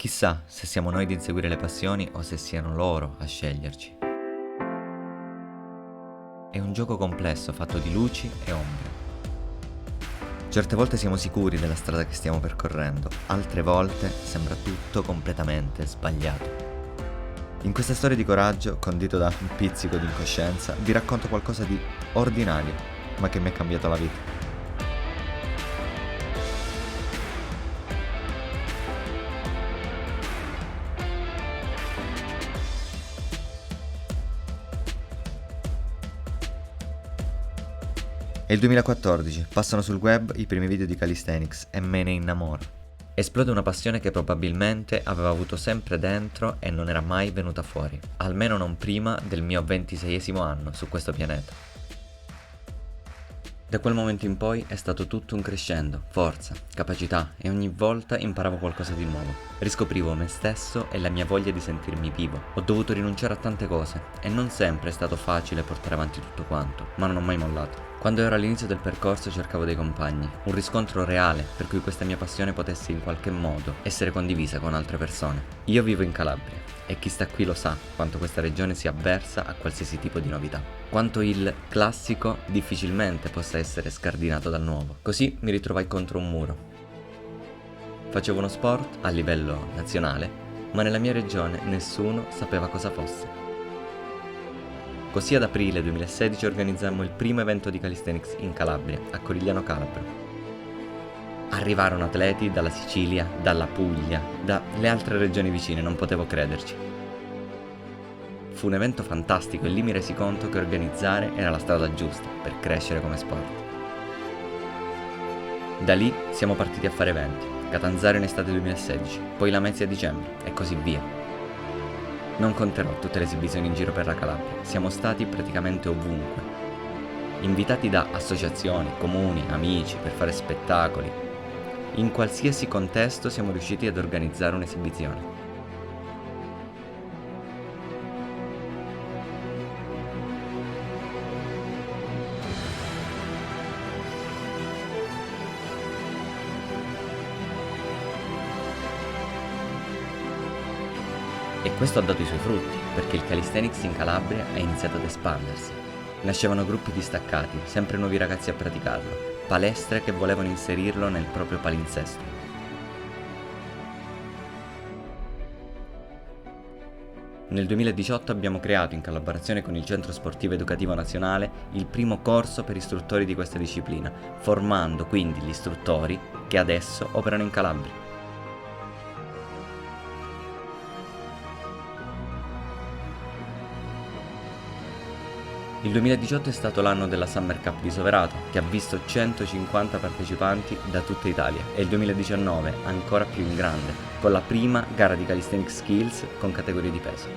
Chissà se siamo noi ad inseguire le passioni o se siano loro a sceglierci. È un gioco complesso fatto di luci e ombre. Certe volte siamo sicuri della strada che stiamo percorrendo, altre volte sembra tutto completamente sbagliato. In questa storia di coraggio, condito da un pizzico di incoscienza, vi racconto qualcosa di ordinario, ma che mi ha cambiato la vita. È il 2014, passano sul web i primi video di calisthenics e me ne innamoro. Esplode una passione che probabilmente avevo avuto sempre dentro e non era mai venuta fuori, almeno non prima del mio 26esimo anno su questo pianeta. Da quel momento in poi è stato tutto un crescendo, forza, capacità e ogni volta imparavo qualcosa di nuovo. Riscoprivo me stesso e la mia voglia di sentirmi vivo. Ho dovuto rinunciare a tante cose e non sempre è stato facile portare avanti tutto quanto, ma non ho mai mollato. Quando ero all'inizio del percorso cercavo dei compagni, un riscontro reale per cui questa mia passione potesse in qualche modo essere condivisa con altre persone. Io vivo in Calabria e chi sta qui lo sa quanto questa regione sia avversa a qualsiasi tipo di novità, quanto il classico difficilmente possa essere scardinato dal nuovo. Così mi ritrovai contro un muro. Facevo uno sport a livello nazionale, ma nella mia regione nessuno sapeva cosa fosse. Così ad aprile 2016 organizzammo il primo evento di calisthenics in Calabria, a Corigliano Calabro. Arrivarono atleti dalla Sicilia, dalla Puglia, dalle altre regioni vicine, non potevo crederci. Fu un evento fantastico e lì mi resi conto che organizzare era la strada giusta per crescere come sport. Da lì siamo partiti a fare eventi, Catanzaro in estate 2016, poi Lamezia a dicembre e così via. Non conterò tutte le esibizioni in giro per la Calabria, siamo stati praticamente ovunque. Invitati da associazioni, comuni, amici per fare spettacoli. In qualsiasi contesto siamo riusciti ad organizzare un'esibizione. E questo ha dato i suoi frutti, perché il calisthenics in Calabria ha iniziato ad espandersi. Nascevano gruppi distaccati, sempre nuovi ragazzi a praticarlo, palestre che volevano inserirlo nel proprio palinsesto. Nel 2018 abbiamo creato, in collaborazione con il Centro Sportivo Educativo Nazionale, il primo corso per istruttori di questa disciplina, formando quindi gli istruttori che adesso operano in Calabria. Il 2018 è stato l'anno della Summer Cup di Soverato, che ha visto 150 partecipanti da tutta Italia, e il 2019 ancora più in grande, con la prima gara di Calisthenics Skills con categorie di peso.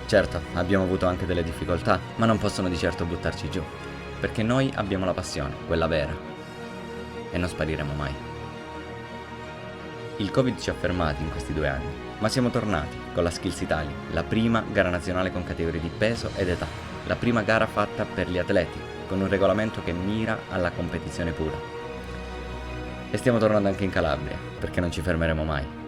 Certo, abbiamo avuto anche delle difficoltà, ma non possono di certo buttarci giù, perché noi abbiamo la passione, quella vera, e non spariremo mai. Il Covid ci ha fermati in questi 2 anni, ma siamo tornati con la Skills Italia, la prima gara nazionale con categorie di peso ed età, la prima gara fatta per gli atleti, con un regolamento che mira alla competizione pura. E stiamo tornando anche in Calabria, perché non ci fermeremo mai.